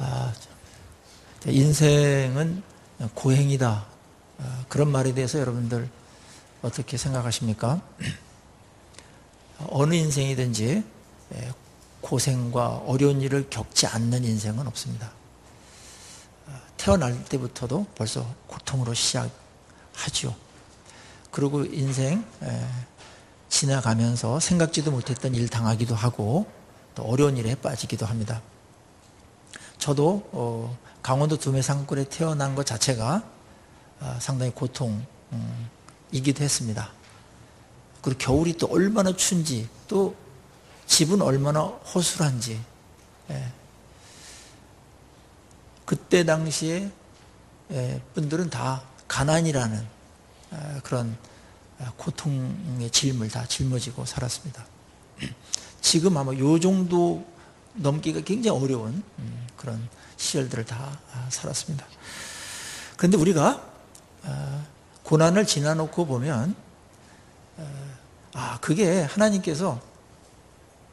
아, 인생은 고행이다. 그런 말에 대해서 여러분들 어떻게 생각하십니까? 어느 인생이든지 고생과 어려운 일을 겪지 않는 인생은 없습니다. 태어날 때부터도 벌써 고통으로 시작하죠. 그리고 인생 지나가면서 생각지도 못했던 일 당하기도 하고 또 어려운 일에 빠지기도 합니다. 저도 강원도 두메산골에 태어난 것 자체가 상당히 고통이기도 했습니다. 그리고 겨울이 또 얼마나 추운지, 또 집은 얼마나 허술한지, 그때 당시에 분들은 다 가난이라는 그런 고통의 짐을 다 짊어지고 살았습니다. 지금 아마 요 정도 넘기가 굉장히 어려운 그런 시절들을 다 살았습니다. 그런데 우리가 고난을 지나놓고 보면 그게 하나님께서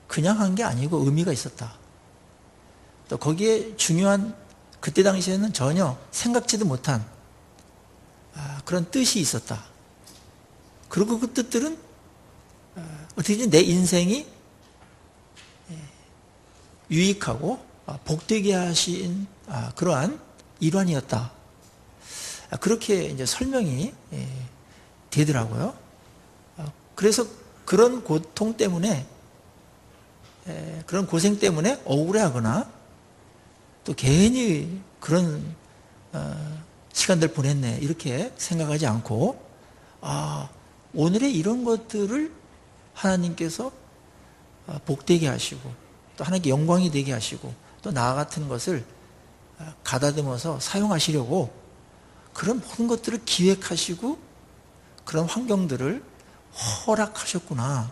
그냥 한 게 아니고 의미가 있었다. 또 거기에 중요한, 그때 당시에는 전혀 생각지도 못한 그런 뜻이 있었다. 그리고 그 뜻들은 어떻게든 내 인생이 유익하고 복되게 하신 그러한 일환이었다. 그렇게 이제 설명이 되더라고요. 그래서 그런 고통 때문에, 그런 고생 때문에 억울해하거나 또 괜히 그런 시간들 보냈네 이렇게 생각하지 않고, 오늘의 이런 것들을 하나님께서 복되게 하시고 또 하나님께 영광이 되게 하시고 또 나 같은 것을 가다듬어서 사용하시려고 그런 모든 것들을 기획하시고 그런 환경들을 허락하셨구나.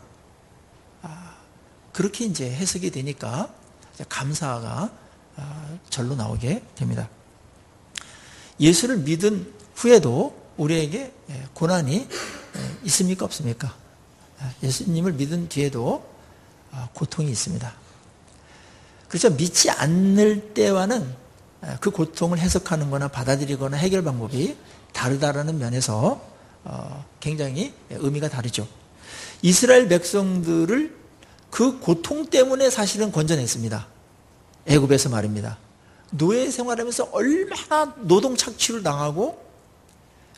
그렇게 이제 해석이 되니까 감사가 절로 나오게 됩니다. 예수를 믿은 후에도 우리에게 고난이 있습니까? 없습니까? 예수님을 믿은 뒤에도 고통이 있습니다. 그래서 믿지 않을 때와는 그 고통을 해석하는 거나 받아들이거나 해결 방법이 다르다라는 면에서 굉장히 의미가 다르죠. 이스라엘 백성들을 그 고통 때문에 사실은 건져냈습니다. 애굽에서 말입니다. 노예 생활하면서 얼마나 노동 착취를 당하고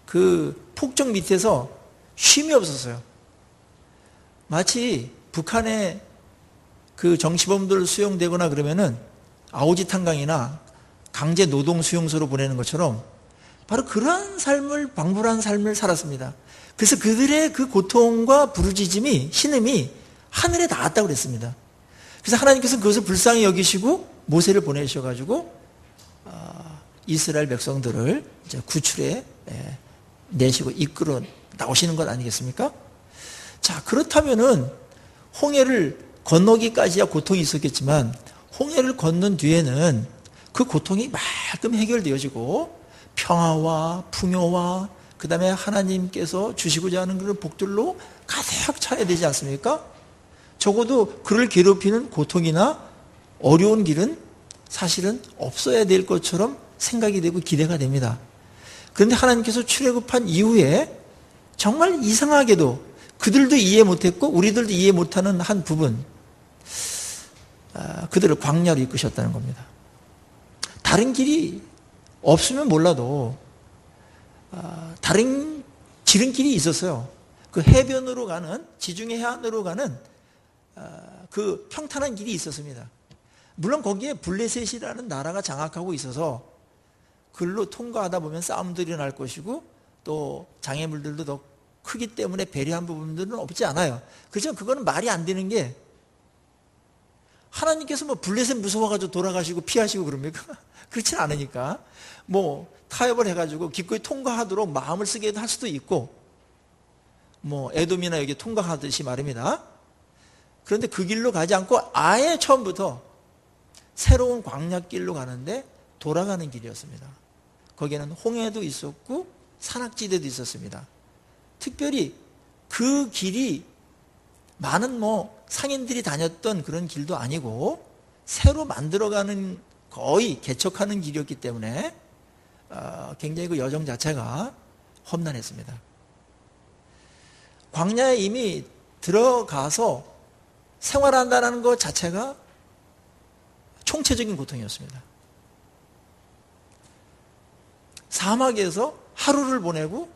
그 폭정 밑에서 쉼이 없었어요. 마치 북한의 그 정치범들 수용되거나 그러면은 아오지 탄강이나 강제 노동 수용소로 보내는 것처럼 바로 그러한 삶을, 방불한 삶을 살았습니다. 그래서 그들의 그 고통과 부르짖음이, 신음이 하늘에 닿았다고 그랬습니다. 그래서 하나님께서는 그것을 불쌍히 여기시고 모세를 보내셔가지고 이스라엘 백성들을 이제 구출해 내시고 이끌어 나오시는 것 아니겠습니까? 자, 그렇다면은 홍해를 건너기까지야 고통이 있었겠지만 홍해를 건넌 뒤에는 그 고통이 말끔 해결되어지고 평화와 풍요와 그 다음에 하나님께서 주시고자 하는 그런 복들로 가득 차야 되지 않습니까? 적어도 그를 괴롭히는 고통이나 어려운 길은 사실은 없어야 될 것처럼 생각이 되고 기대가 됩니다. 그런데 하나님께서 출애굽한 이후에 정말 이상하게도 그들도 이해 못했고 우리들도 이해 못하는 한 부분, 그들을 광야로 이끄셨다는 겁니다. 다른 길이 없으면 몰라도 다른 지름길이 있었어요. 그 해변으로 가는, 지중해 해안으로 가는 그 평탄한 길이 있었습니다. 물론 거기에 블레셋이라는 나라가 장악하고 있어서 그걸로 통과하다 보면 싸움들이 날 것이고 또 장애물들도 더 크기 때문에 배려한 부분들은 없지 않아요. 그렇지만 그거는 말이 안 되는 게, 하나님께서 뭐 블레셋 무서워가지고 돌아가시고 피하시고 그럽니까? 그렇진 않으니까 뭐 타협을 해가지고 기꺼이 통과하도록 마음을 쓰게 할 수도 있고, 뭐 에돔이나 여기 통과하듯이 말입니다. 그런데 그 길로 가지 않고 아예 처음부터 새로운 광야길로 가는데 돌아가는 길이었습니다. 거기에는 홍해도 있었고 산악지대도 있었습니다. 특별히 그 길이 많은 뭐 상인들이 다녔던 그런 길도 아니고 새로 만들어가는 거의 개척하는 길이었기 때문에 굉장히 그 여정 자체가 험난했습니다. 광야에 이미 들어가서 생활한다는 것 자체가 총체적인 고통이었습니다. 사막에서 하루를 보내고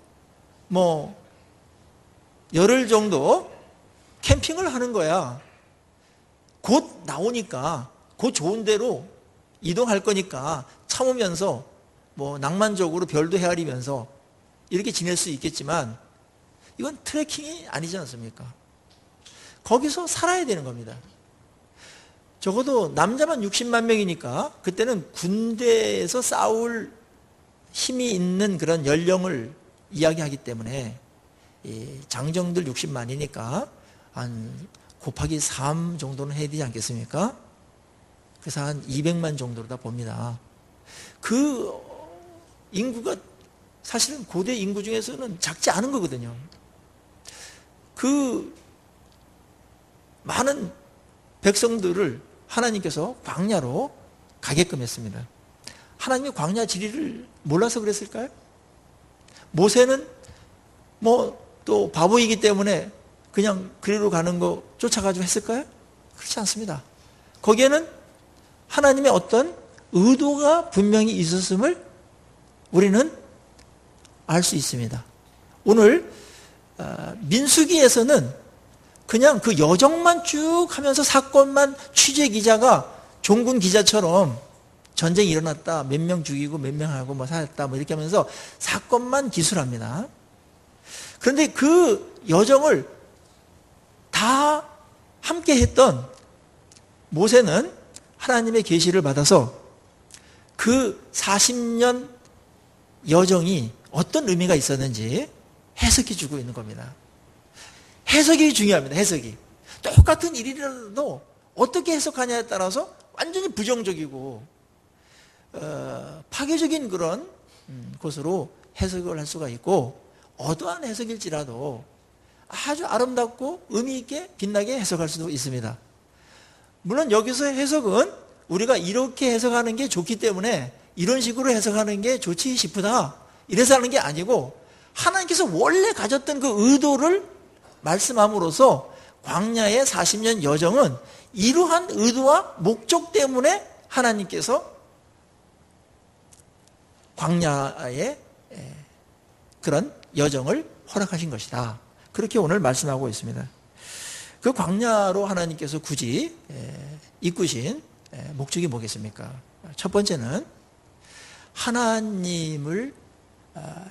열흘 정도 캠핑을 하는 거야. 곧 나오니까 곧 좋은 데로 이동할 거니까 참으면서 낭만적으로 별도 헤아리면서 이렇게 지낼 수 있겠지만 이건 트레킹이 아니지 않습니까? 거기서 살아야 되는 겁니다. 적어도 남자만 60만 명이니까 그때는 군대에서 싸울 힘이 있는 그런 연령을 이야기하기 때문에 장정들 60만이니까 한 곱하기 3 정도는 해야 되지 않겠습니까? 그래서 한 200만 정도로 다 봅니다. 그 인구가 사실은 고대 인구 중에서는 작지 않은 거거든요. 그 많은 백성들을 하나님께서 광야로 가게끔 했습니다. 하나님이 광야 지리를 몰라서 그랬을까요? 모세는 또 바보이기 때문에 그냥 그리로 가는 거 쫓아가지고 했을까요? 그렇지 않습니다. 거기에는 하나님의 어떤 의도가 분명히 있었음을 우리는 알 수 있습니다. 오늘 민수기에서는 그냥 그 여정만 쭉 하면서 사건만 취재 기자가 종군 기자처럼 전쟁이 일어났다, 몇 명 죽이고 몇 명 하고 살았다 이렇게 하면서 사건만 기술합니다. 그런데 그 여정을 다 함께 했던 모세는 하나님의 계시를 받아서 그 40년 여정이 어떤 의미가 있었는지 해석해 주고 있는 겁니다. 해석이 중요합니다. 해석이. 똑같은 일이라도 어떻게 해석하냐에 따라서 완전히 부정적이고 파괴적인 그런 것으로 해석을 할 수가 있고 어떠한 해석일지라도 아주 아름답고 의미 있게 빛나게 해석할 수도 있습니다. 물론 여기서의 해석은 우리가 이렇게 해석하는 게 좋기 때문에 이런 식으로 해석하는 게 좋지 싶다 이래서 하는 게 아니고 하나님께서 원래 가졌던 그 의도를 말씀함으로써 광야의 40년 여정은 이러한 의도와 목적 때문에 하나님께서 광야의 그런 여정을 허락하신 것이다. 그렇게 오늘 말씀하고 있습니다. 그 광야로 하나님께서 굳이 이끄신 목적이 뭐겠습니까? 첫 번째는 하나님을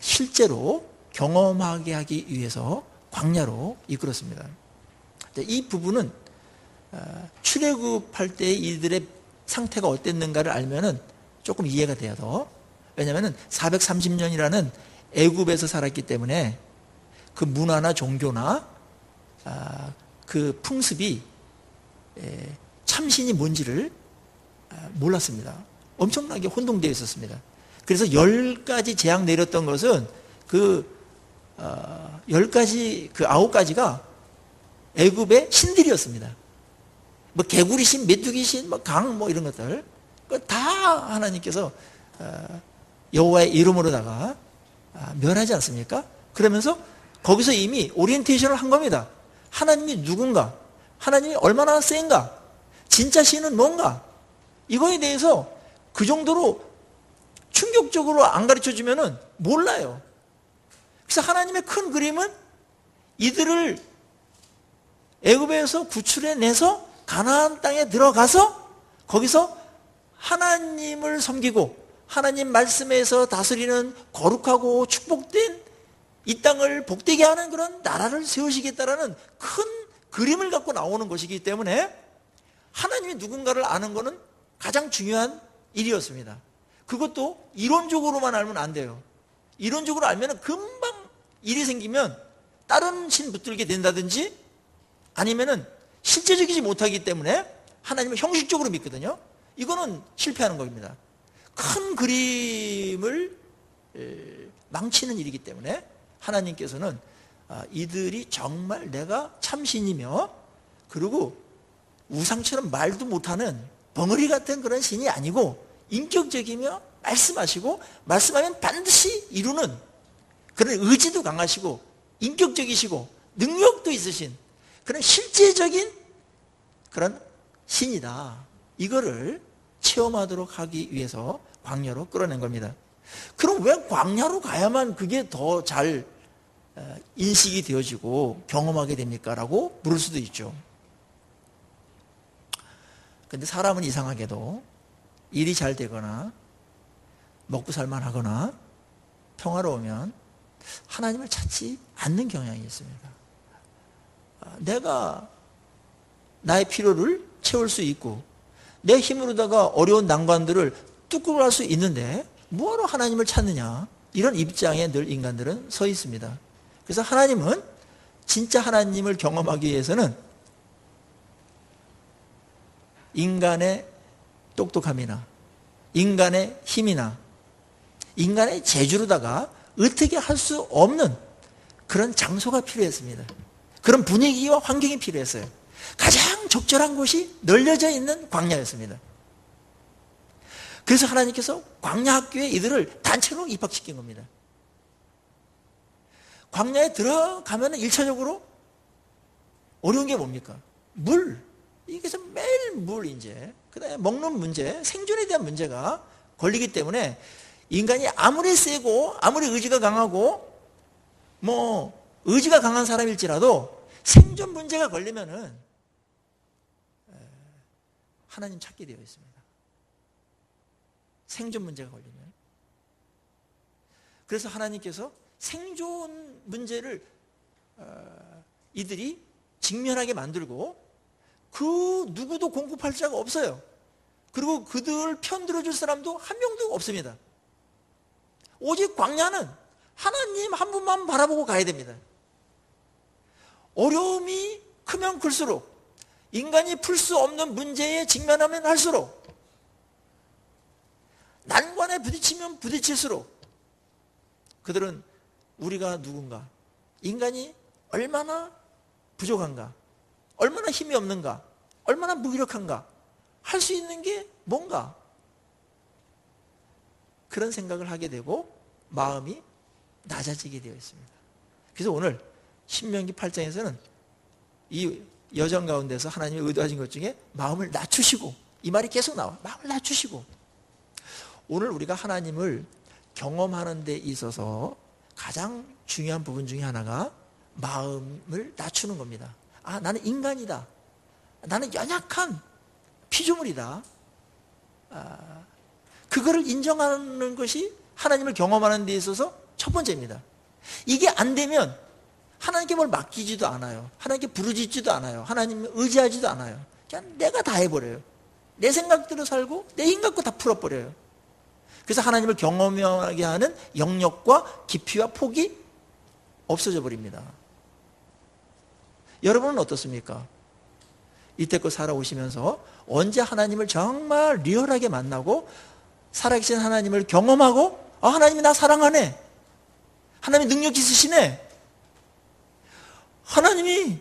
실제로 경험하게 하기 위해서 광야로 이끌었습니다. 이 부분은 출애굽할 때 이들의 상태가 어땠는가를 알면은 조금 이해가 돼요. 더. 왜냐하면 430년이라는 애굽에서 살았기 때문에 그 문화나 종교나 그 풍습이 참신이 뭔지를 몰랐습니다. 엄청나게 혼동되어 있었습니다. 그래서 10가지 재앙 내렸던 것은 그 10가지, 그 9가지가 애굽의 신들이었습니다. 개구리 신, 메뚜기 신, 강, 이런 것들. 다 하나님께서 여호와의 이름으로다가 멸하지 않습니까? 그러면서 거기서 이미 오리엔테이션을 한 겁니다. 하나님이 누군가? 하나님이 얼마나 센가? 진짜 신은 뭔가? 이거에 대해서 그 정도로 충격적으로 안 가르쳐 주면은 몰라요. 그래서 하나님의 큰 그림은 이들을 애굽에서 구출해내서 가나안 땅에 들어가서 거기서 하나님을 섬기고 하나님 말씀에서 다스리는 거룩하고 축복된 이 땅을 복되게 하는 그런 나라를 세우시겠다라는 큰 그림을 갖고 나오는 것이기 때문에 하나님이 누군가를 아는 것은 가장 중요한 일이었습니다. 그것도 이론적으로만 알면 안 돼요. 이론적으로 알면 금방 일이 생기면 다른 신 붙들게 된다든지 아니면은 실제적이지 못하기 때문에 하나님을 형식적으로 믿거든요. 이거는 실패하는 겁니다. 큰 그림을 망치는 일이기 때문에 하나님께서는 이들이 정말 내가 참신이며 그리고 우상처럼 말도 못하는 벙어리 같은 그런 신이 아니고 인격적이며 말씀하시고 말씀하면 반드시 이루는 그런 의지도 강하시고 인격적이시고 능력도 있으신 그런 실제적인 그런 신이다. 이거를 체험하도록 하기 위해서 광야로 끌어낸 겁니다. 그럼 왜 광야로 가야만 그게 더 잘 인식이 되어지고 경험하게 됩니까? 라고 물을 수도 있죠. 근데 사람은 이상하게도 일이 잘 되거나 먹고 살만하거나 평화로우면 하나님을 찾지 않는 경향이 있습니다. 내가 나의 필요를 채울 수 있고 내 힘으로다가 어려운 난관들을 뚫고 갈 수 있는데 뭐하러 하나님을 찾느냐, 이런 입장에 늘 인간들은 서 있습니다. 그래서 하나님은 진짜 하나님을 경험하기 위해서는 인간의 똑똑함이나 인간의 힘이나 인간의 재주로다가 어떻게 할 수 없는 그런 장소가 필요했습니다. 그런 분위기와 환경이 필요했어요. 가장 적절한 곳이 널려져 있는 광야였습니다. 그래서 하나님께서 광야 학교에 이들을 단체로 입학시킨 겁니다. 광야에 들어가면 1차적으로 어려운 게 뭡니까? 물. 이게 매일 물, 이제. 그 다음에 먹는 문제, 생존에 대한 문제가 걸리기 때문에 인간이 아무리 세고 아무리 의지가 강하고 의지가 강한 사람일지라도 생존 문제가 걸리면은 하나님 찾게 되어 있습니다. 생존 문제가 걸리면. 그래서 하나님께서 생존 문제를 이들이 직면하게 만들고 그 누구도 공급할 자가 없어요. 그리고 그들 편 들어줄 사람도 한 명도 없습니다. 오직 광야는 하나님 한 분만 바라보고 가야 됩니다. 어려움이 크면 클수록, 인간이 풀 수 없는 문제에 직면하면 할수록, 난관에 부딪히면 부딪힐수록 그들은 우리가 누군가, 인간이 얼마나 부족한가, 얼마나 힘이 없는가, 얼마나 무기력한가, 할 수 있는 게 뭔가, 그런 생각을 하게 되고 마음이 낮아지게 되어 있습니다. 그래서 오늘 신명기 8장에서는 이 여정 가운데서 하나님이 의도하신 것 중에 마음을 낮추시고, 이 말이 계속 나와. 마음을 낮추시고. 오늘 우리가 하나님을 경험하는 데 있어서 가장 중요한 부분 중에 하나가 마음을 낮추는 겁니다. 아, 나는 인간이다. 나는 연약한 피조물이다. 그거를 인정하는 것이 하나님을 경험하는 데 있어서 첫 번째입니다. 이게 안 되면 하나님께 뭘 맡기지도 않아요. 하나님께 부르짖지도 않아요. 하나님을 의지하지도 않아요. 그냥 내가 다 해버려요. 내 생각대로 살고 내 힘 갖고 다 풀어버려요. 그래서 하나님을 경험하게 하는 영역과 깊이와 폭이 없어져 버립니다. 여러분은 어떻습니까? 이때껏 살아오시면서 언제 하나님을 정말 리얼하게 만나고 살아계신 하나님을 경험하고, 아, 하나님이 나 사랑하네, 하나님이 능력 있으시네, 하나님이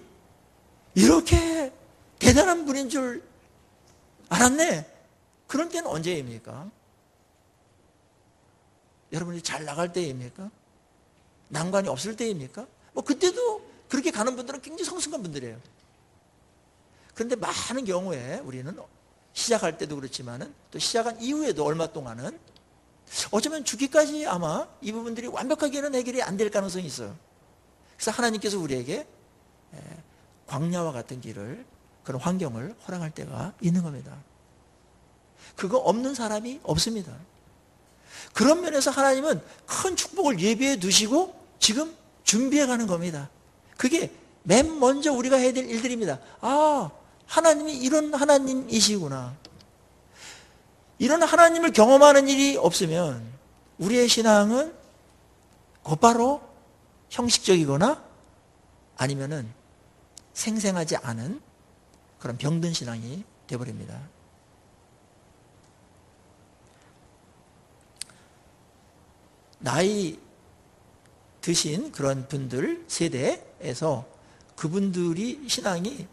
이렇게 대단한 분인 줄 알았네, 그런 때는 언제입니까? 여러분이 잘 나갈 때입니까? 난관이 없을 때입니까? 그때도 그렇게 가는 분들은 굉장히 성숙한 분들이에요. 그런데 많은 경우에 우리는 시작할 때도 그렇지만은 또 시작한 이후에도 얼마 동안은 어쩌면 죽기까지 아마 이 부분들이 완벽하게는 해결이 안 될 가능성이 있어요. 그래서 하나님께서 우리에게 광야와 같은 길을, 그런 환경을 허락할 때가 있는 겁니다. 그거 없는 사람이 없습니다. 그런 면에서 하나님은 큰 축복을 예비해 두시고 지금 준비해 가는 겁니다. 그게 맨 먼저 우리가 해야 될 일들입니다. 아, 하나님이 이런 하나님이시구나. 이런 하나님을 경험하는 일이 없으면 우리의 신앙은 곧바로 형식적이거나 아니면은 생생하지 않은 그런 병든 신앙이 되어버립니다. 나이 드신 그런 분들 세대에서 그분들이 신앙이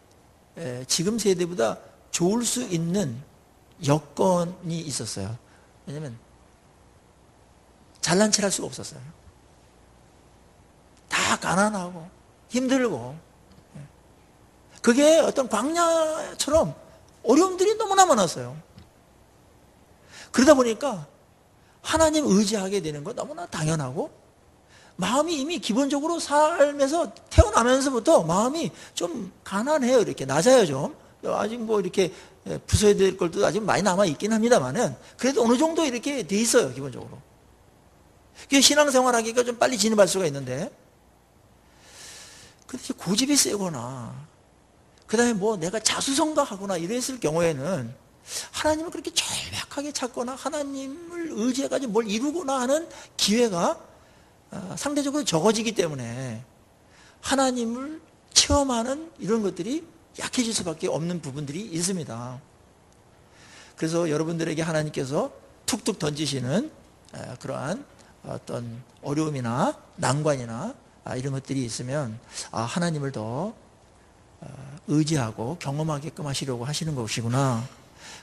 지금 세대보다 좋을 수 있는 여건이 있었어요. 왜냐면 잘난 체를 할 수가 없었어요. 다 가난하고 힘들고, 그게 어떤 광야처럼 어려움들이 너무나 많았어요. 그러다 보니까 하나님 의지하게 되는 건 너무나 당연하고, 마음이 이미 기본적으로 삶에서 태어나면서부터 마음이 좀 가난해요. 이렇게 낮아요. 좀 아직 뭐 이렇게 부숴야 될 것도 아직 많이 남아 있긴 합니다만은, 그래도 어느 정도 이렇게 돼 있어요. 기본적으로. 신앙생활하기가 좀 빨리 진입할 수가 있는데, 그렇게 고집이 세거나 그 다음에 뭐 내가 자수성가하거나 이랬을 경우에는 하나님을 그렇게 절박하게 찾거나 하나님을 의지해가지고 뭘 이루거나 하는 기회가 상대적으로 적어지기 때문에 하나님을 체험하는 이런 것들이 약해질 수밖에 없는 부분들이 있습니다. 그래서 여러분들에게 하나님께서 툭툭 던지시는 그러한 어떤 어려움이나 난관이나 이런 것들이 있으면 하나님을 더 의지하고 경험하게끔 하시려고 하시는 것이구나.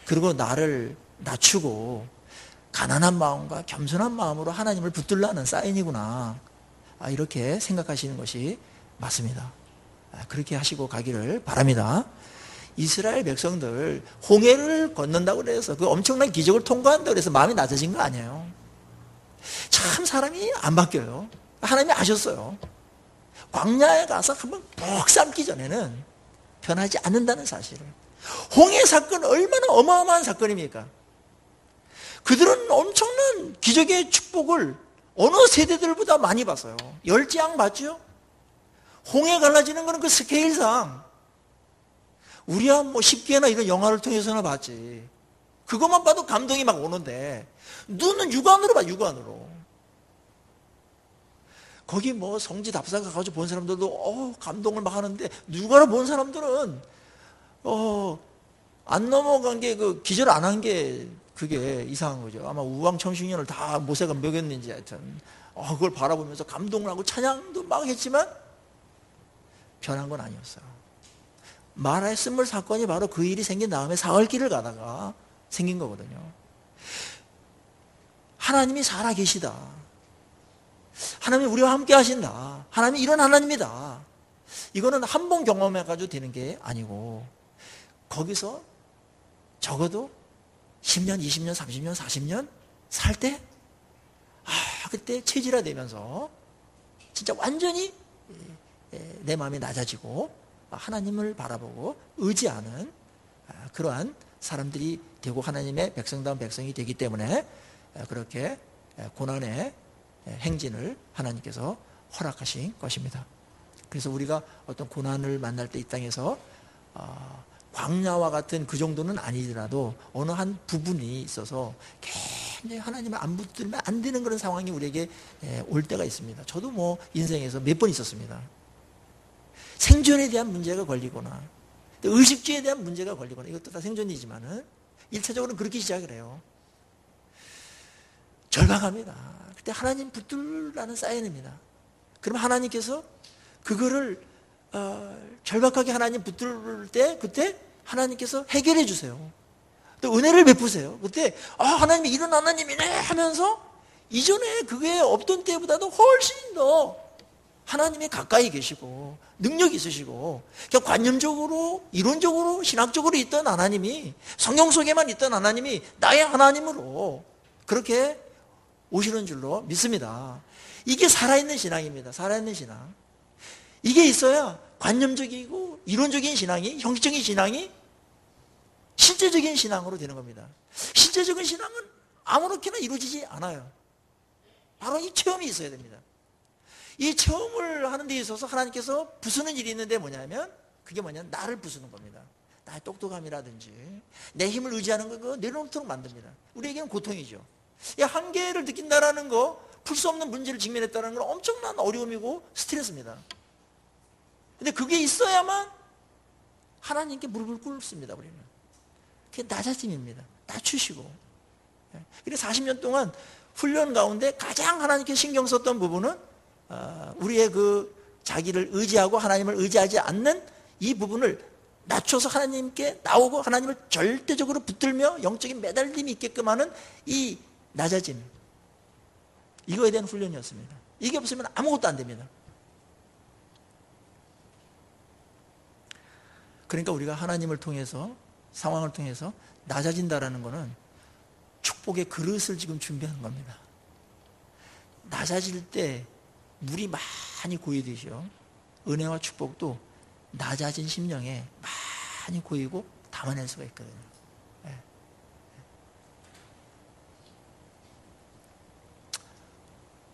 그리고 나를 낮추고 가난한 마음과 겸손한 마음으로 하나님을 붙들라는 사인이구나. 이렇게 생각하시는 것이 맞습니다. 그렇게 하시고 가기를 바랍니다. 이스라엘 백성들 홍해를 건넌다고 그래서 그 엄청난 기적을 통과한다고 해서 마음이 낮아진 거 아니에요. 참 사람이 안 바뀌어요. 하나님이 아셨어요. 광야에 가서 한번 푹 삶기 전에는 변하지 않는다는 사실을. 홍해 사건 얼마나 어마어마한 사건입니까? 그들은 엄청난 기적의 축복을 어느 세대들보다 많이 봤어요. 열지양 봤죠? 홍해 갈라지는 거는 그 스케일상 우리야 뭐 10개나 이런 영화를 통해서나 봤지. 그것만 봐도 감동이 막 오는데 눈은 육안으로 봐, 육안으로. 거기 뭐 성지 답사 가가지고 본 사람들도 감동을 막 하는데, 육안으로 본 사람들은 안 넘어간 게 그 기절 안 한 게 그게 이상한 거죠. 아마 우왕청신년을 다 모세가 먹였는지 하여튼 그걸 바라보면서 감동을 하고 찬양도 막 했지만 변한 건 아니었어요. 마라의 쓴물 사건이 바로 그 일이 생긴 다음에 사흘길을 가다가 생긴 거거든요. 하나님이 살아계시다. 하나님이 우리와 함께 하신다. 하나님이 이런 하나님이다. 이거는 한 번 경험해가지고 되는 게 아니고, 거기서 적어도 10년, 20년, 30년, 40년 살 때, 그때 체질화되면서 진짜 완전히 내 마음이 낮아지고 하나님을 바라보고 의지하는 그러한 사람들이 되고 하나님의 백성다운 백성이 되기 때문에 그렇게 고난의 행진을 하나님께서 허락하신 것입니다. 그래서 우리가 어떤 고난을 만날 때 이 땅에서 광야와 같은 그 정도는 아니더라도 어느 한 부분이 있어서 굉장히 하나님을 안 붙들면 안 되는 그런 상황이 우리에게 올 때가 있습니다. 저도 뭐 인생에서 몇 번 있었습니다. 생존에 대한 문제가 걸리거나 의식주에 대한 문제가 걸리거나, 이것도 다 생존이지만은 1차적으로는 그렇게 시작을 해요. 절박합니다. 그때 하나님 붙들라는 사인입니다. 그럼 하나님께서 그거를 절박하게 하나님 붙들 때 그때 하나님께서 해결해 주세요. 또 은혜를 베푸세요. 그때 하나님이 이런 하나님이네 하면서 이전에 그게 없던 때보다도 훨씬 더 하나님이 가까이 계시고 능력이 있으시고, 그냥 관념적으로 이론적으로 신학적으로 있던 하나님이, 성경 속에만 있던 하나님이 나의 하나님으로 그렇게 오시는 줄로 믿습니다. 이게 살아있는 신앙입니다. 살아있는 신앙. 이게 있어야 관념적이고 이론적인 신앙이, 형식적인 신앙이 실제적인 신앙으로 되는 겁니다. 실제적인 신앙은 아무렇게나 이루어지지 않아요. 바로 이 체험이 있어야 됩니다. 이 체험을 하는 데 있어서 하나님께서 부수는 일이 있는데 뭐냐면, 그게 뭐냐면 나를 부수는 겁니다. 나의 똑똑함이라든지 내 힘을 의지하는 거 그거 내려놓도록 만듭니다. 우리에게는 고통이죠. 이 한계를 느낀다라는 거, 풀 수 없는 문제를 직면했다는 건 엄청난 어려움이고 스트레스입니다. 근데 그게 있어야만 하나님께 무릎을 꿇습니다. 우리는 그게 낮아짐입니다. 낮추시고. 그래서 40년 동안 훈련 가운데 가장 하나님께 신경 썼던 부분은 우리의 그 자기를 의지하고 하나님을 의지하지 않는 이 부분을 낮춰서 하나님께 나오고 하나님을 절대적으로 붙들며 영적인 매달림이 있게끔 하는 이 낮아짐. 이거에 대한 훈련이었습니다. 이게 없으면 아무것도 안 됩니다. 그러니까 우리가 하나님을 통해서, 상황을 통해서 낮아진다라는 것은 축복의 그릇을 지금 준비하는 겁니다. 낮아질 때 물이 많이 고이듯이요, 은혜와 축복도 낮아진 심령에 많이 고이고 담아낼 수가 있거든요. 네.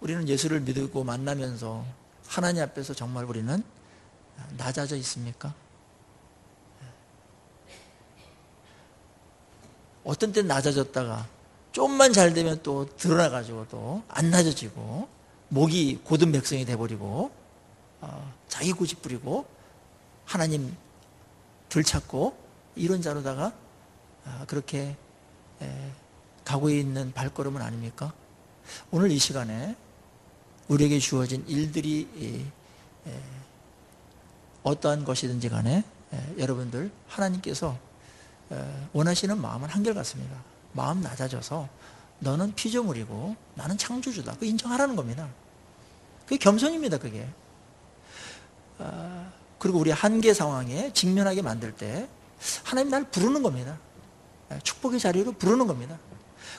우리는 예수를 믿고 만나면서 하나님 앞에서 정말 우리는 낮아져 있습니까? 어떤 때는 낮아졌다가 좀만 잘 되면 또 드러나가지고 또 안 낮아지고 목이 곧은 백성이 돼버리고 자기 고집 부리고 하나님 들찾고 이런 자로다가 그렇게 가고 있는 발걸음은 아닙니까? 오늘 이 시간에 우리에게 주어진 일들이 어떠한 것이든지 간에 여러분들 하나님께서 원하시는 마음은 한결같습니다. 마음 낮아져서 너는 피조물이고 나는 창조주다, 그거 인정하라는 겁니다. 그게 겸손입니다. 그게. 그리고 우리 한계 상황에 직면하게 만들 때 하나님 날 부르는 겁니다. 축복의 자리로 부르는 겁니다.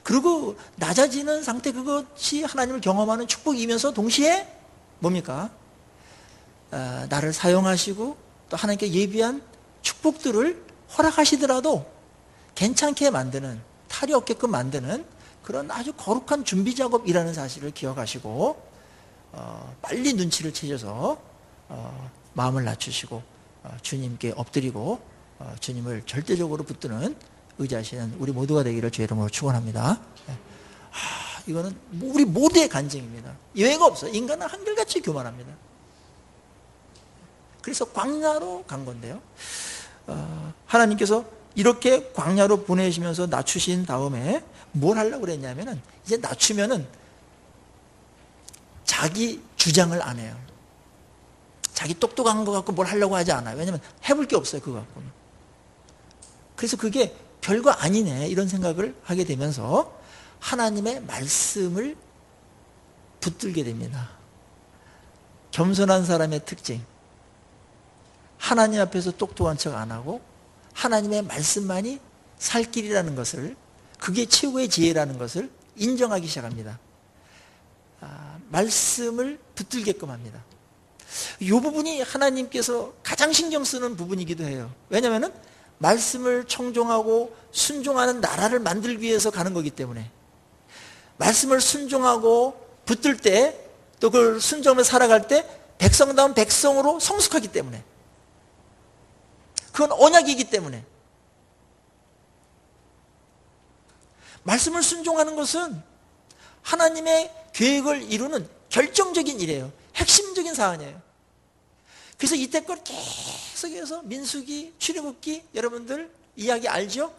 그리고 낮아지는 상태, 그것이 하나님을 경험하는 축복이면서 동시에 뭡니까? 나를 사용하시고 또 하나님께 예비한 축복들을 허락하시더라도 괜찮게 만드는, 탈이 없게끔 만드는 그런 아주 거룩한 준비 작업이라는 사실을 기억하시고 빨리 눈치를 채셔서 마음을 낮추시고 주님께 엎드리고 주님을 절대적으로 붙드는, 의지하시는 우리 모두가 되기를 주의 이름으로 축원합니다. 이거는 우리 모두의 간증입니다. 예외가 없어요. 인간은 한결같이 교만합니다. 그래서 광야로 간 건데요, 하나님께서 이렇게 광야로 보내시면서 낮추신 다음에 뭘 하려고 그랬냐면은, 이제 낮추면은 자기 주장을 안 해요. 자기 똑똑한 것 갖고 뭘 하려고 하지 않아요. 왜냐하면 해볼 게 없어요, 그거 갖고는. 그래서 그게 별거 아니네 이런 생각을 하게 되면서 하나님의 말씀을 붙들게 됩니다. 겸손한 사람의 특징, 하나님 앞에서 똑똑한 척 안 하고 하나님의 말씀만이 살 길이라는 것을, 그게 최고의 지혜라는 것을 인정하기 시작합니다. 말씀을 붙들게끔 합니다. 이 부분이 하나님께서 가장 신경 쓰는 부분이기도 해요. 왜냐하면 말씀을 청종하고 순종하는 나라를 만들기 위해서 가는 거기 때문에, 말씀을 순종하고 붙들 때, 또 그걸 순종하며 살아갈 때 백성다운 백성으로 성숙하기 때문에, 그건 언약이기 때문에. 말씀을 순종하는 것은 하나님의 계획을 이루는 결정적인 일이에요. 핵심적인 사안이에요. 그래서 이때껏 계속해서 민수기, 출애굽기 여러분들 이야기 알죠?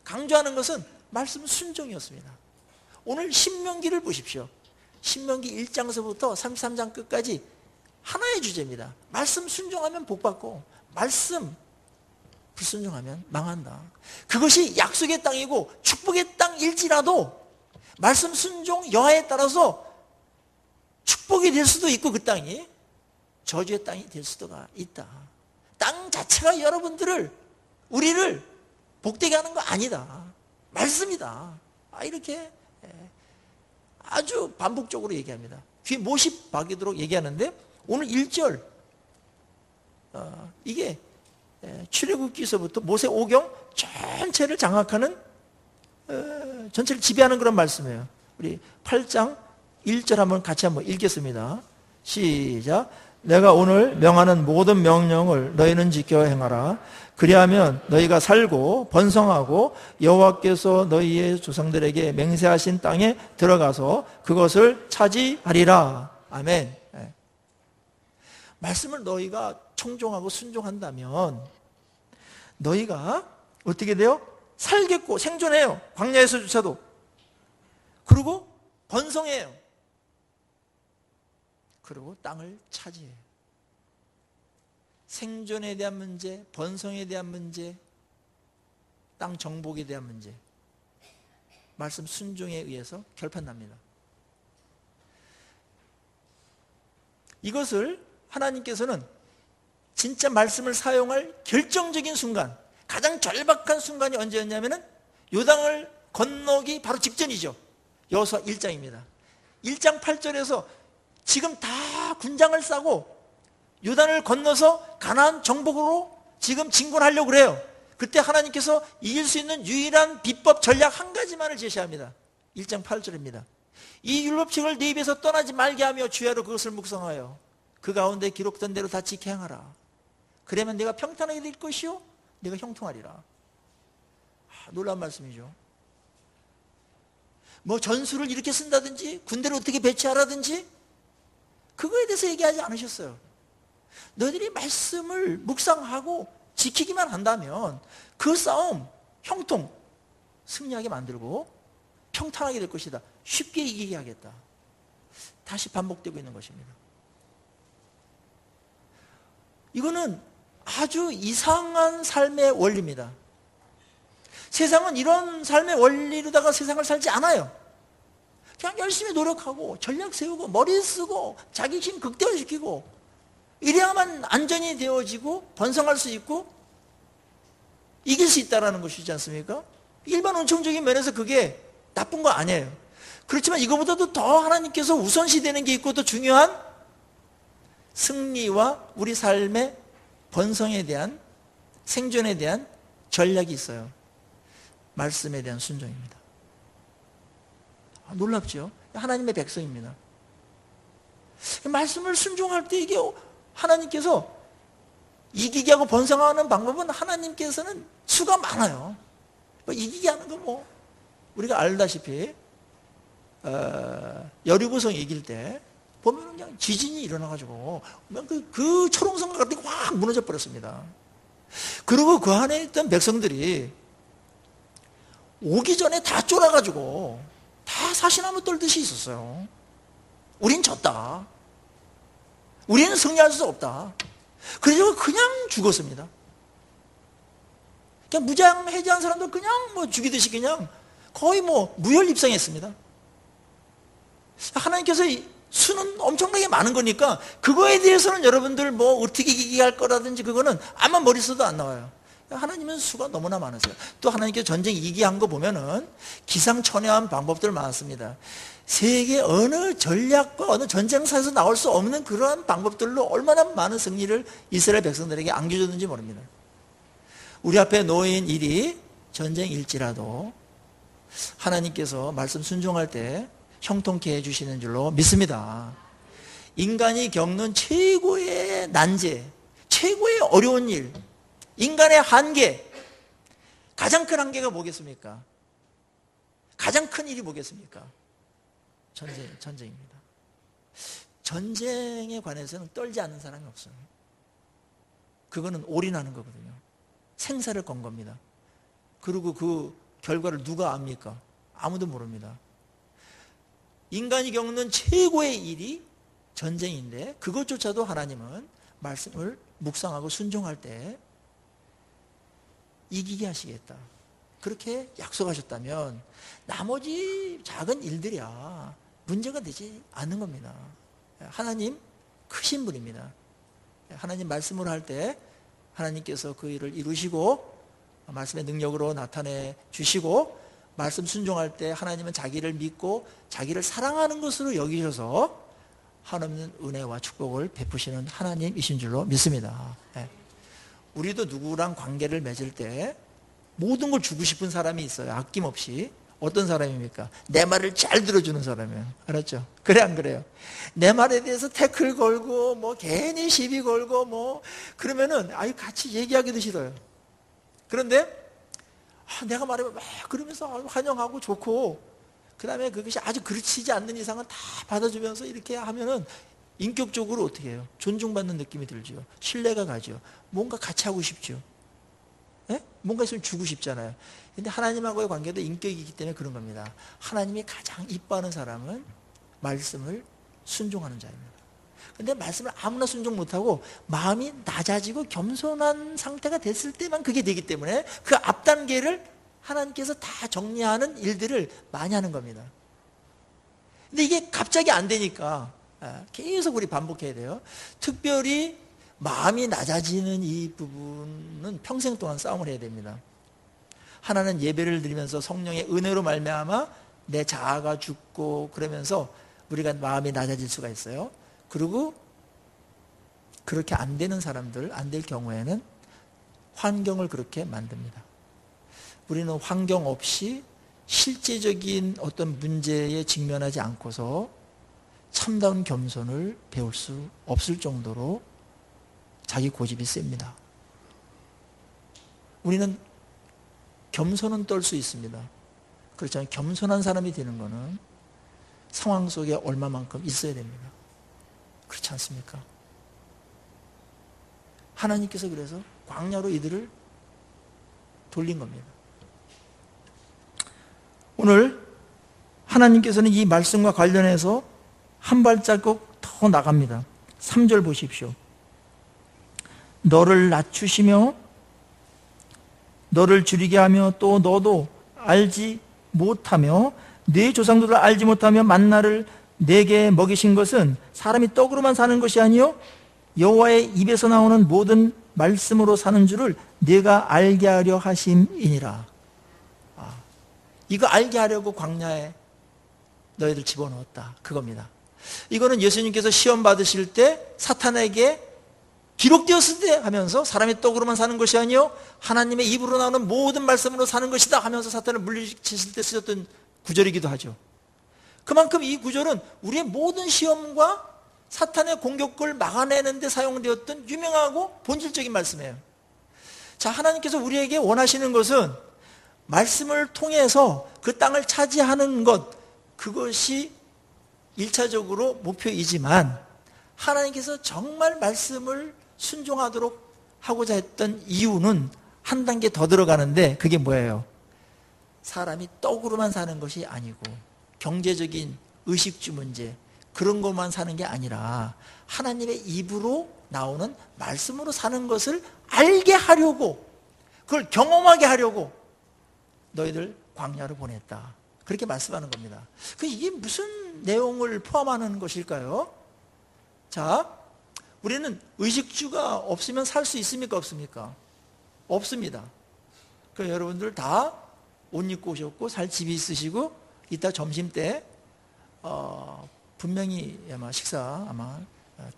강조하는 것은 말씀 순종이었습니다. 오늘 신명기를 보십시오. 신명기 1장서부터 33장 끝까지 하나의 주제입니다. 말씀 순종하면 복받고 말씀 불순종하면 망한다. 그것이 약속의 땅이고 축복의 땅일지라도 말씀 순종 여하에 따라서 축복이 될 수도 있고 그 땅이 저주의 땅이 될 수도가 있다. 땅 자체가 여러분들을, 우리를 복되게 하는 거 아니다. 말씀이다. 이렇게 아주 반복적으로 얘기합니다. 귀에 못이 박이도록 얘기하는데, 오늘 1절 이게 출애굽기서부터 모세 오경 전체를 장악하는, 전체를 지배하는 그런 말씀이에요. 우리 8장 1절 한번 같이 한번 읽겠습니다. 시작. 내가 오늘 명하는 모든 명령을 너희는 지켜 행하라. 그리하면 너희가 살고 번성하고 여호와께서 너희의 조상들에게 맹세하신 땅에 들어가서 그것을 차지하리라. 아멘. 말씀을 너희가 청종하고 순종한다면 너희가 어떻게 돼요? 살겠고 생존해요. 광야에서조차도. 그리고 번성해요. 그리고 땅을 차지해요. 생존에 대한 문제, 번성에 대한 문제, 땅 정복에 대한 문제, 말씀 순종에 의해서 결판납니다. 이것을 하나님께서는 진짜 말씀을 사용할 결정적인 순간, 가장 절박한 순간이 언제였냐면은 요단을 건너기 바로 직전이죠. 여호수아 1장입니다. 1장 8절에서 지금 다 군장을 싸고 요단을 건너서 가나안 정복으로 지금 진군하려고 그래요. 그때 하나님께서 이길 수 있는 유일한 비법 전략 한 가지만을 제시합니다. 1장 8절입니다. 이 율법책을 네 입에서 떠나지 말게 하며 주야로 그것을 묵상하여 그 가운데 기록된 대로 다 지켜 행하라. 그러면 내가 평탄하게 될 것이요 내가 형통하리라. 놀라운 말씀이죠. 뭐 전술을 이렇게 쓴다든지 군대를 어떻게 배치하라든지 그거에 대해서 얘기하지 않으셨어요. 너희들이 말씀을 묵상하고 지키기만 한다면 그 싸움 형통, 승리하게 만들고 평탄하게 될 것이다. 쉽게 이기게 하겠다. 다시 반복되고 있는 것입니다. 이거는 아주 이상한 삶의 원리입니다. 세상은 이런 삶의 원리로다가 세상을 살지 않아요. 그냥 열심히 노력하고 전략 세우고 머리 쓰고 자기 힘 극대화시키고 이래야만 안전이 되어지고 번성할 수 있고 이길 수 있다는 것이지 않습니까? 일반 은총적인 면에서 그게 나쁜 거 아니에요. 그렇지만 이거보다도 더 하나님께서 우선시되는 게 있고 또 중요한 승리와 우리 삶의 번성에 대한 생존에 대한 전략이 있어요. 말씀에 대한 순종입니다. 놀랍죠? 하나님의 백성입니다. 말씀을 순종할 때 이게 하나님께서 이기게 하고 번성하는 방법은 하나님께서는 수가 많아요. 이기게 하는 건 뭐 우리가 알다시피 여리고성 이길 때 보면 그냥 지진이 일어나가지고 그 초롱성 같은 게 확 무너져 버렸습니다. 그리고 그 안에 있던 백성들이 오기 전에 다 쫄아가지고 다 사시나무 떨듯이 있었어요. 우린 졌다. 우리는 승리할 수 없다. 그래서 그냥 죽었습니다. 그냥 무장 해제한 사람들 그냥 뭐 죽이듯이 그냥 거의 뭐 무혈 입상했습니다. 하나님께서 수는 엄청나게 많은 거니까 그거에 대해서는 여러분들 뭐 어떻게 이기게 할 거라든지 그거는 아마 머릿속도 안 나와요. 하나님은 수가 너무나 많으세요. 또 하나님께서 전쟁 이기게 한 거 보면은 기상천외한 방법들 많습니다. 세계 어느 전략과 어느 전쟁사에서 나올 수 없는 그러한 방법들로 얼마나 많은 승리를 이스라엘 백성들에게 안겨줬는지 모릅니다. 우리 앞에 놓인 일이 전쟁일지라도 하나님께서 말씀 순종할 때 형통케 해주시는 줄로 믿습니다. 인간이 겪는 최고의 난제, 최고의 어려운 일, 인간의 한계, 가장 큰 한계가 뭐겠습니까? 가장 큰 일이 뭐겠습니까? 전쟁입니다. 전쟁에 관해서는 떨지 않는 사람이 없어요. 그거는 올인하는 거거든요. 생사를 건 겁니다. 그리고 그 결과를 누가 압니까? 아무도 모릅니다. 인간이 겪는 최고의 일이 전쟁인데 그것조차도 하나님은 말씀을 묵상하고 순종할 때 이기게 하시겠다. 그렇게 약속하셨다면 나머지 작은 일들이야 문제가 되지 않는 겁니다. 하나님 크신 분입니다. 하나님 말씀을 할 때 하나님께서 그 일을 이루시고 말씀의 능력으로 나타내 주시고 말씀 순종할 때 하나님은 자기를 믿고 자기를 사랑하는 것으로 여기셔서 한없는 은혜와 축복을 베푸시는 하나님이신 줄로 믿습니다. 우리도 누구랑 관계를 맺을 때 모든 걸 주고 싶은 사람이 있어요. 아낌없이. 어떤 사람입니까? 내 말을 잘 들어주는 사람이에요. 알았죠? 그래 안 그래요? 내 말에 대해서 태클 걸고 뭐 괜히 시비 걸고 뭐 그러면은 아유 같이 얘기하기도 싫어요. 그런데 내가 말하면 막 그러면서 환영하고 좋고 그 다음에 그것이 아주 그르치지 않는 이상은 다 받아주면서 이렇게 하면은 인격적으로 어떻게 해요? 존중받는 느낌이 들죠. 신뢰가 가죠. 뭔가 같이 하고 싶죠. 예? 뭔가 있으면 주고 싶잖아요. 근데 하나님하고의 관계도 인격이기 때문에 그런 겁니다. 하나님이 가장 이뻐하는 사람은 말씀을 순종하는 자입니다. 근데 말씀을 아무나 순종 못하고 마음이 낮아지고 겸손한 상태가 됐을 때만 그게 되기 때문에 그 앞단계를 하나님께서 다 정리하는 일들을 많이 하는 겁니다. 근데 이게 갑자기 안 되니까 계속 우리 반복해야 돼요. 특별히 마음이 낮아지는 이 부분은 평생 동안 싸움을 해야 됩니다. 하나는 예배를 드리면서 성령의 은혜로 말미암아 내 자아가 죽고 그러면서 우리가 마음이 낮아질 수가 있어요. 그리고 그렇게 안 되는 사람들, 안 될 경우에는 환경을 그렇게 만듭니다. 우리는 환경 없이 실제적인 어떤 문제에 직면하지 않고서 참다운 겸손을 배울 수 없을 정도로 자기 고집이 셉니다. 우리는 겸손은 떨 수 있습니다. 그렇지만 겸손한 사람이 되는 것은 상황 속에 얼마만큼 있어야 됩니다. 그렇지 않습니까? 하나님께서 그래서 광야로 이들을 돌린 겁니다. 오늘 하나님께서는 이 말씀과 관련해서 한 발자국 더 나갑니다. 3절 보십시오. 너를 낮추시며 너를 줄이게 하며 또 너도 알지 못하며 네 조상들을 알지 못하며 만나를 내게 먹이신 것은 사람이 떡으로만 사는 것이 아니요 여호와의 입에서 나오는 모든 말씀으로 사는 줄을 네가 알게 하려 하심이니라. 이거 알게 하려고 광야에 너희들 집어넣었다. 그겁니다. 이거는 예수님께서 시험 받으실 때 사탄에게 기록되었을 때 하면서 사람이 떡으로만 사는 것이 아니요 하나님의 입으로 나오는 모든 말씀으로 사는 것이다 하면서 사탄을 물리치실 때 쓰셨던 구절이기도 하죠. 그만큼 이 구절은 우리의 모든 시험과 사탄의 공격을 막아내는 데 사용되었던 유명하고 본질적인 말씀이에요. 자, 하나님께서 우리에게 원하시는 것은 말씀을 통해서 그 땅을 차지하는 것, 그것이 1차적으로 목표이지만 하나님께서 정말 말씀을 순종하도록 하고자 했던 이유는 한 단계 더 들어가는데 그게 뭐예요? 사람이 떡으로만 사는 것이 아니고 경제적인 의식주 문제 그런 것만 사는 게 아니라 하나님의 입으로 나오는 말씀으로 사는 것을 알게 하려고, 그걸 경험하게 하려고 너희들 광야로 보냈다. 그렇게 말씀하는 겁니다. 이게 무슨 내용을 포함하는 것일까요? 자, 우리는 의식주가 없으면 살 수 있습니까? 없습니까? 없습니다. 그러니까 여러분들 다 옷 입고 오셨고 살 집이 있으시고 이따 점심 때 분명히 아마 식사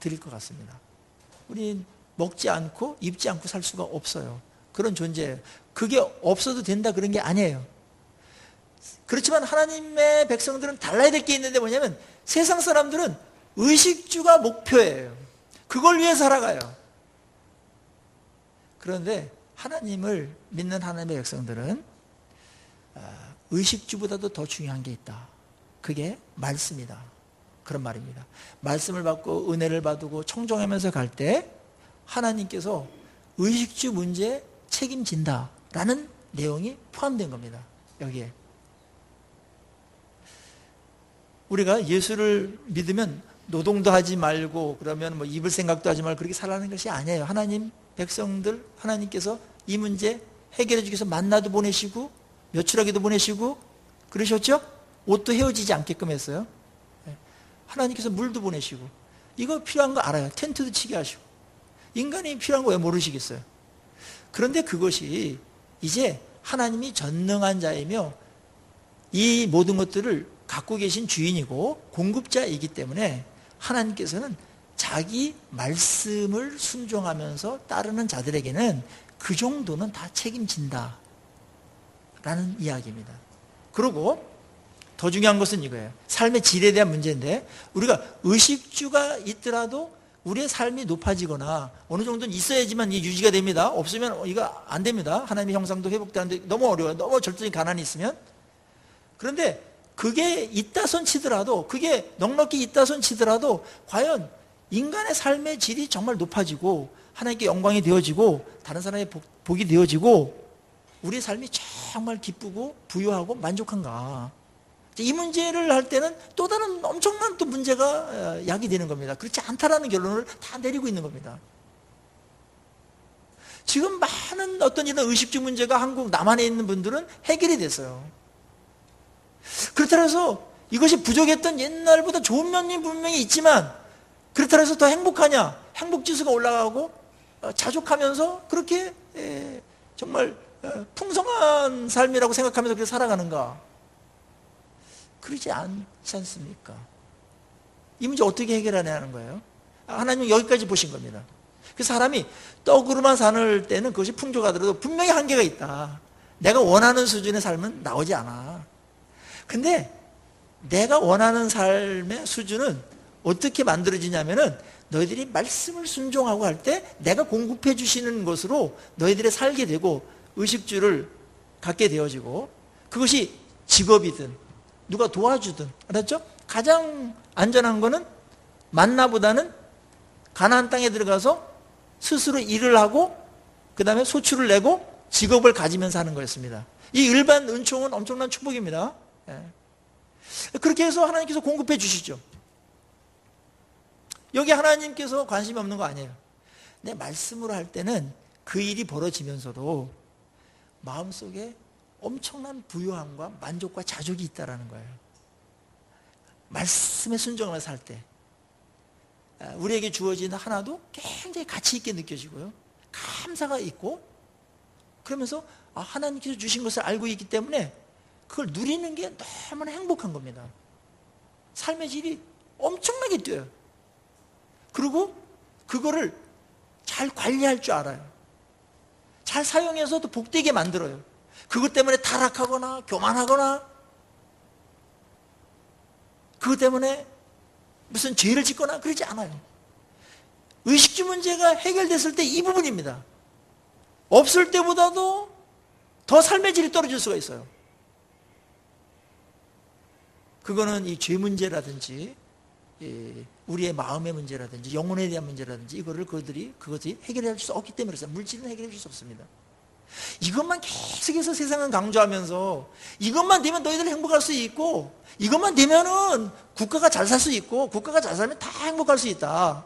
드릴 것 같습니다. 우리 먹지 않고 입지 않고 살 수가 없어요. 그런 존재예요. 그게 없어도 된다 그런 게 아니에요. 그렇지만 하나님의 백성들은 달라야 될 게 있는데 뭐냐면 세상 사람들은 의식주가 목표예요. 그걸 위해 살아가요. 그런데 하나님을 믿는 하나님의 백성들은 의식주보다도 더 중요한 게 있다. 그게 말씀이다. 그런 말입니다. 말씀을 받고 은혜를 받고 청종하면서 갈 때 하나님께서 의식주 문제에 책임진다라는 내용이 포함된 겁니다. 여기에. 우리가 예수를 믿으면 노동도 하지 말고 그러면 뭐 입을 생각도 하지 말고 그렇게 살라는 것이 아니에요. 하나님 백성들 하나님께서 이 문제 해결해 주기 위해서 만나도 보내시고 며칠하기도 보내시고 그러셨죠? 옷도 헤어지지 않게끔 했어요. 하나님께서 물도 보내시고 이거 필요한 거 알아요. 텐트도 치게 하시고 인간이 필요한 거 왜 모르시겠어요? 그런데 그것이 이제 하나님이 전능한 자이며 이 모든 것들을 갖고 계신 주인이고 공급자이기 때문에 하나님께서는 자기 말씀을 순종하면서 따르는 자들에게는 그 정도는 다 책임진다 라는 이야기입니다. 그리고 더 중요한 것은 이거예요. 삶의 질에 대한 문제인데 우리가 의식주가 있더라도 우리의 삶이 높아지거나 어느 정도는 있어야지만 이게 유지가 됩니다. 없으면 이거 안 됩니다. 하나님의 형상도 회복되는데 너무 어려워요. 너무 절대적인 가난이 있으면. 그런데 그게 있다손 치더라도 그게 넉넉히 있다손 치더라도 과연 인간의 삶의 질이 정말 높아지고 하나님께 영광이 되어지고 다른 사람의 복이 되어지고 우리의 삶이 정말 기쁘고 부유하고 만족한가. 이 문제를 할 때는 또 다른 엄청난 또 문제가 야기되는 겁니다. 그렇지 않다라는 결론을 다 내리고 있는 겁니다. 지금 많은 어떤 이런 의식주 문제가 한국 남한에 있는 분들은 해결이 됐어요. 그렇다고 해서 이것이 부족했던 옛날보다 좋은 면이 분명히 있지만 그렇다고 해서 더 행복하냐? 행복지수가 올라가고 자족하면서 그렇게 정말 풍성한 삶이라고 생각하면서 그렇게 살아가는가? 그러지 않지 않습니까? 이 문제 어떻게 해결하냐는 거예요. 하나님은 여기까지 보신 겁니다. 그 사람이 떡으로만 사는 때는 그것이 풍족하더라도 분명히 한계가 있다. 내가 원하는 수준의 삶은 나오지 않아. 근데 내가 원하는 삶의 수준은 어떻게 만들어지냐면은 너희들이 말씀을 순종하고 할 때 내가 공급해 주시는 것으로 너희들이 살게 되고 의식주를 갖게 되어지고 그것이 직업이든 누가 도와주든 알았죠? 가장 안전한 거는 만나보다는 가나안 땅에 들어가서 스스로 일을 하고 그 다음에 소출을 내고 직업을 가지면서 하는 거였습니다. 이 일반 은총은 엄청난 축복입니다. 그렇게 해서 하나님께서 공급해 주시죠. 여기 하나님께서 관심이 없는 거 아니에요. 내 말씀으로 할 때는 그 일이 벌어지면서도 마음속에 엄청난 부요함과 만족과 자족이 있다는 거예요. 말씀에 순종하면서 살 때 우리에게 주어진 하나도 굉장히 가치 있게 느껴지고요. 감사가 있고 그러면서 하나님께서 주신 것을 알고 있기 때문에 그걸 누리는 게 너무나 행복한 겁니다. 삶의 질이 엄청나게 뛰어요. 그리고 그거를 잘 관리할 줄 알아요. 잘 사용해서 또 복되게 만들어요. 그것 때문에 타락하거나 교만하거나 그것 때문에 무슨 죄를 짓거나 그러지 않아요. 의식주 문제가 해결됐을 때 이 부분입니다. 없을 때보다도 더 삶의 질이 떨어질 수가 있어요. 그거는 이 죄 문제라든지 우리의 마음의 문제라든지 영혼에 대한 문제라든지 이거를 그것이 해결할 수 없기 때문에 그렇습니다. 물질은 해결해 줄 수 없습니다. 이것만 계속해서 세상은 강조하면서 이것만 되면 너희들 행복할 수 있고 이것만 되면은 국가가 잘 살 수 있고 국가가 잘 살면 다 행복할 수 있다.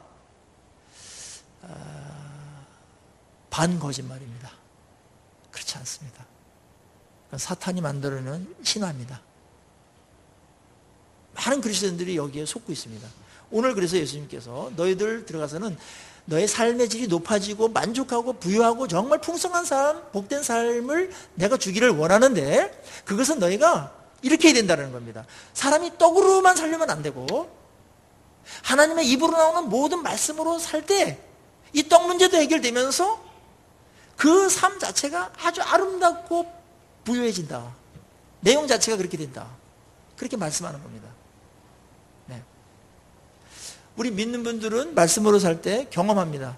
반 거짓말입니다. 그렇지 않습니다. 사탄이 만들어내는 신화입니다. 많은 그리스도인들이 여기에 속고 있습니다. 오늘 그래서 예수님께서 너희들 들어가서는 너의 삶의 질이 높아지고 만족하고 부유하고 정말 풍성한 삶, 복된 삶을 내가 주기를 원하는데 그것은 너희가 이렇게 해야 된다는 겁니다. 사람이 떡으로만 살려면 안 되고 하나님의 입으로 나오는 모든 말씀으로 살 때 이 떡 문제도 해결되면서 그 삶 자체가 아주 아름답고 부유해진다. 내용 자체가 그렇게 된다. 그렇게 말씀하는 겁니다. 네. 우리 믿는 분들은 말씀으로 살 때 경험합니다.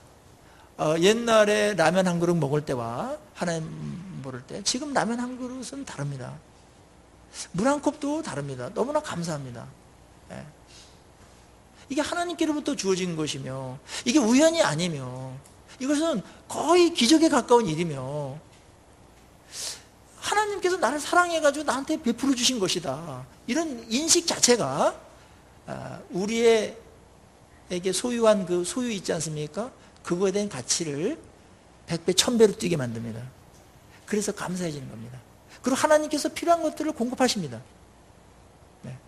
옛날에 라면 한 그릇 먹을 때와 하나님 모를 때 지금 라면 한 그릇은 다릅니다. 물 한 컵도 다릅니다. 너무나 감사합니다. 네. 이게 하나님께로부터 주어진 것이며 이게 우연이 아니며 이것은 거의 기적에 가까운 일이며 하나님께서 나를 사랑해가지고 나한테 베풀어 주신 것이다. 이런 인식 자체가 우리에게 소유한 그 소유 있지 않습니까? 그거에 대한 가치를 100배, 1000배로 뛰게 만듭니다. 그래서 감사해지는 겁니다. 그리고 하나님께서 필요한 것들을 공급하십니다. 네.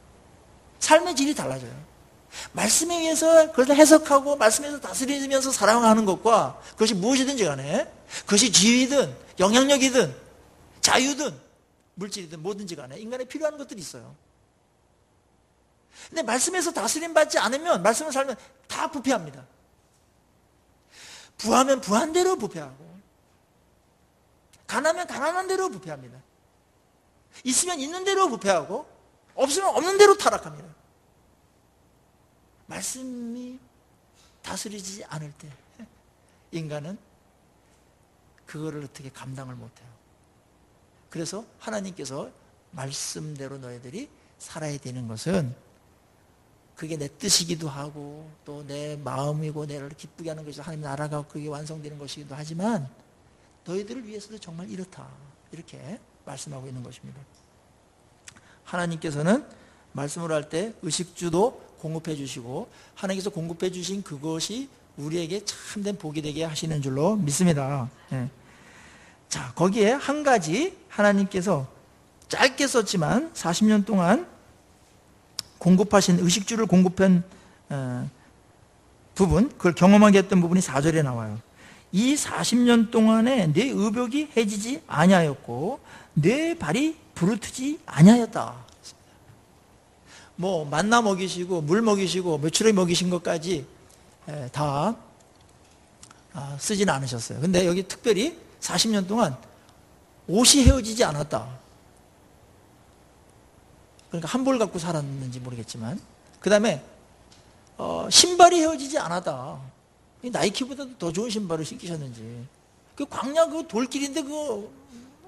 삶의 질이 달라져요. 말씀에 의해서 그걸 해석하고 말씀에서 다스리면서 사랑하는 것과 그것이 무엇이든지 간에 그것이 지위든 영향력이든 자유든 물질이든 뭐든지 간에 인간에 필요한 것들이 있어요. 근데 말씀에서 다스림 받지 않으면 말씀을 살면 다 부패합니다. 부하면 부한 대로 부패하고 가난하면 가난한 대로 부패합니다. 있으면 있는 대로 부패하고 없으면 없는 대로 타락합니다. 말씀이 다스리지 않을 때 인간은 그거를 어떻게 감당을 못해요. 그래서 하나님께서 말씀대로 너희들이 살아야 되는 것은 그게 내 뜻이기도 하고 또 내 마음이고 내를 기쁘게 하는 것이 하나님 나라가 그게 완성되는 것이기도 하지만 너희들을 위해서도 정말 이렇다. 이렇게 말씀하고 있는 것입니다. 하나님께서는 말씀을 할 때 의식주도 공급해 주시고 하나님께서 공급해 주신 그것이 우리에게 참된 복이 되게 하시는 줄로 믿습니다. 예. 자, 거기에 한 가지 하나님께서 짧게 썼지만 40년 동안 공급하신 의식주를 공급한 부분, 그걸 경험하게 했던 부분이 4절에 나와요. 이 40년 동안에 내 의복이 해지지 아니하였고 내 발이 부르트지 아니하였다. 뭐 만나 먹이시고 물 먹이시고 메추라기 먹이신 것까지 다 쓰진 않으셨어요. 근데 여기 특별히 40년 동안 옷이 헤어지지 않았다. 그러니까 한 벌 갖고 살았는지 모르겠지만, 그 다음에 신발이 헤어지지 않았다. 나이키보다도 더 좋은 신발을 신기셨는지. 그 광야 그 돌길인데 그거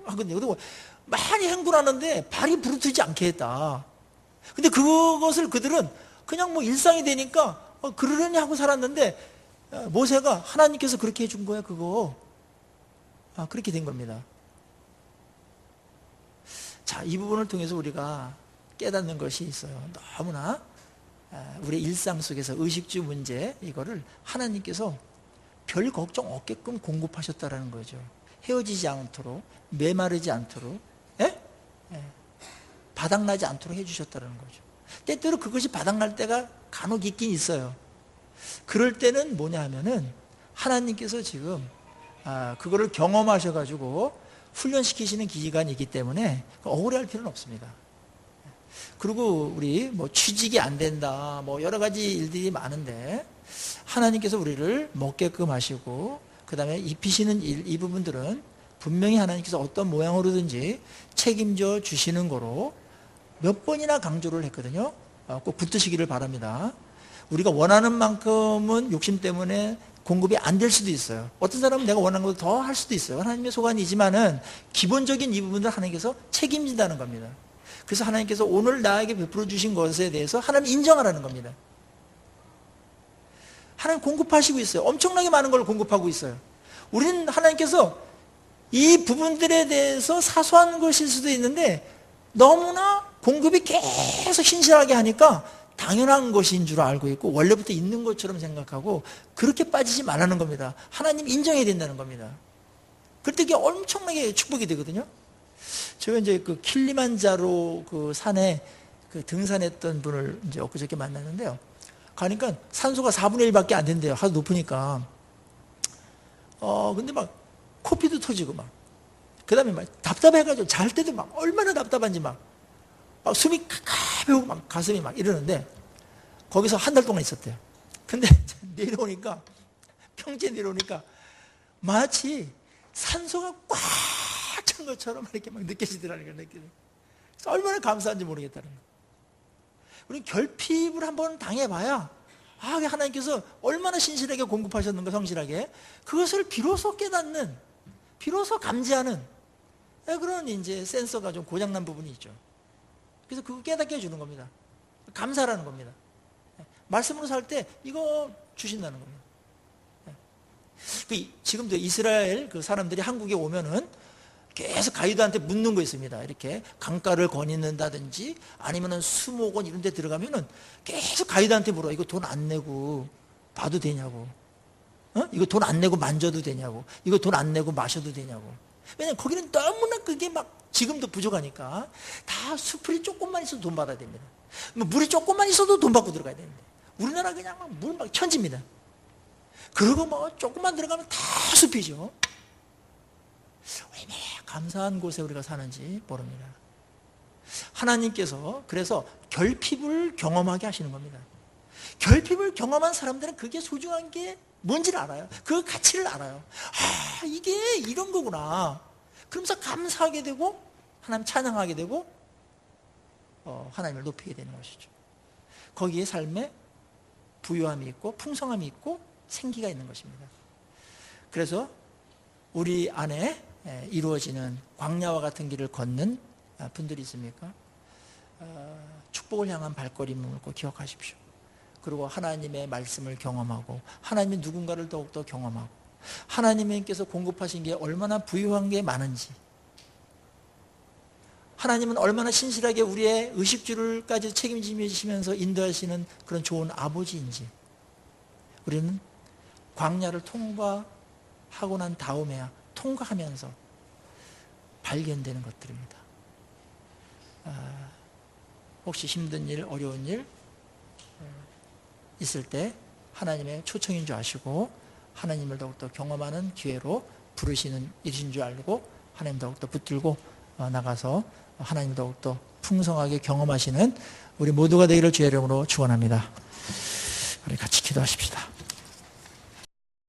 하거든요. 그리고 많이 행군하는데 발이 부르트지 않게 했다. 근데 그것을 그들은 그냥 뭐 일상이 되니까 그러려니 하고 살았는데, 모세가 하나님께서 그렇게 해준 거야 그거. 그렇게 된 겁니다. 자, 이 부분을 통해서 우리가 깨닫는 것이 있어요. 너무나 우리 일상 속에서 의식주 문제, 이거를 하나님께서 별 걱정 없게끔 공급하셨다라는 거죠. 헤어지지 않도록, 메마르지 않도록, 바닥나지 않도록 해주셨다는 거죠. 때때로 그것이 바닥날 때가 간혹 있긴 있어요. 그럴 때는 뭐냐 하면은 하나님께서 지금 그거를 경험하셔가지고 훈련시키시는 기간이 있기 때문에 억울해할 필요는 없습니다. 그리고 우리 뭐 취직이 안 된다, 뭐 여러 가지 일들이 많은데 하나님께서 우리를 먹게끔 하시고 그 다음에 입히시는 일, 이 부분들은 분명히 하나님께서 어떤 모양으로든지 책임져 주시는 거로 몇 번이나 강조를 했거든요. 꼭 붙드시기를 바랍니다. 우리가 원하는 만큼은 욕심 때문에 공급이 안 될 수도 있어요. 어떤 사람은 내가 원하는 것보다 더 할 수도 있어요. 하나님의 소관이지만은 기본적인 이 부분들 하나님께서 책임진다는 겁니다. 그래서 하나님께서 오늘 나에게 베풀어 주신 것에 대해서 하나님 인정하라는 겁니다. 하나님 공급하시고 있어요. 엄청나게 많은 걸 공급하고 있어요. 우리는 하나님께서 이 부분들에 대해서 사소한 것일 수도 있는데 너무나 공급이 계속 신실하게 하니까 당연한 것인 줄 알고 있고 원래부터 있는 것처럼 생각하고 그렇게 빠지지 말라는 겁니다. 하나님 인정해야 된다는 겁니다. 그때 이게 엄청나게 축복이 되거든요. 제가 이제 그 킬리만자로 그 산에 그 등산했던 분을 이제 엊그저께 만났는데요. 가니까 산소가 4분의 1밖에 안 된대요. 하도 높으니까. 근데 막 코피도 터지고 막. 그 다음에 막 답답해가지고 잘 때도 막 얼마나 답답한지 막 숨이 가벼우고 막 가슴이 막 이러는데 거기서 한 달 동안 있었대요. 근데 내려오니까, 평지에 내려오니까 마치 산소가 꽉 찬 것처럼 이렇게 막 느껴지더라는 거예요. 그래서 얼마나 감사한지 모르겠다는 거예요. 우리는 결핍을 한번 당해봐야 하나님께서 얼마나 신실하게 공급하셨는가, 성실하게. 그것을 비로소 깨닫는, 비로소 감지하는 그런 이제 센서가 좀 고장난 부분이 있죠. 그래서 그거 깨닫게 해주는 겁니다. 감사라는 겁니다. 말씀으로 살 때 이거 주신다는 겁니다. 지금도 이스라엘 그 사람들이 한국에 오면은 계속 가이드한테 묻는 거 있습니다. 이렇게 강가를 거닐는다든지 아니면은 수목원 이런 데 들어가면은 계속 가이드한테 물어. 이거 돈 안 내고 봐도 되냐고. 이거 돈 안 내고 만져도 되냐고. 이거 돈 안 내고 마셔도 되냐고. 왜냐면 거기는 너무나 그게 막 지금도 부족하니까 다 수풀이 조금만 있어도 돈 받아야 됩니다. 물이 조금만 있어도 돈 받고 들어가야 되는데 우리나라 그냥 물 막 천지입니다. 그리고 뭐 조금만 들어가면 다 숲이죠. 얼마나 감사한 곳에 우리가 사는지 모릅니다. 하나님께서 그래서 결핍을 경험하게 하시는 겁니다. 결핍을 경험한 사람들은 그게 소중한 게 뭔지를 알아요. 그 가치를 알아요. 이게 이런 거구나. 그러면서 감사하게 되고 하나님 찬양하게 되고 하나님을 높이게 되는 것이죠. 거기에 삶에 부유함이 있고 풍성함이 있고 생기가 있는 것입니다. 그래서 우리 안에 이루어지는 광야와 같은 길을 걷는 분들이 있습니까? 축복을 향한 발걸음을 꼭 기억하십시오. 그리고 하나님의 말씀을 경험하고 하나님의 누군가를 더욱더 경험하고 하나님께서 공급하신 게 얼마나 부유한 게 많은지, 하나님은 얼마나 신실하게 우리의 의식주를까지 책임지시면서 인도하시는 그런 좋은 아버지인지 우리는 광야를 통과하고 난 다음에야 통과하면서 발견되는 것들입니다. 혹시 힘든 일, 어려운 일 있을 때 하나님의 초청인 줄 아시고 하나님을 더욱더 경험하는 기회로 부르시는 일이신 줄 알고 하나님 더욱더 붙들고 나가서 하나님 더욱더 풍성하게 경험하시는 우리 모두가 되기를 주의 이름으로 축원합니다. 우리 같이 기도하십시다.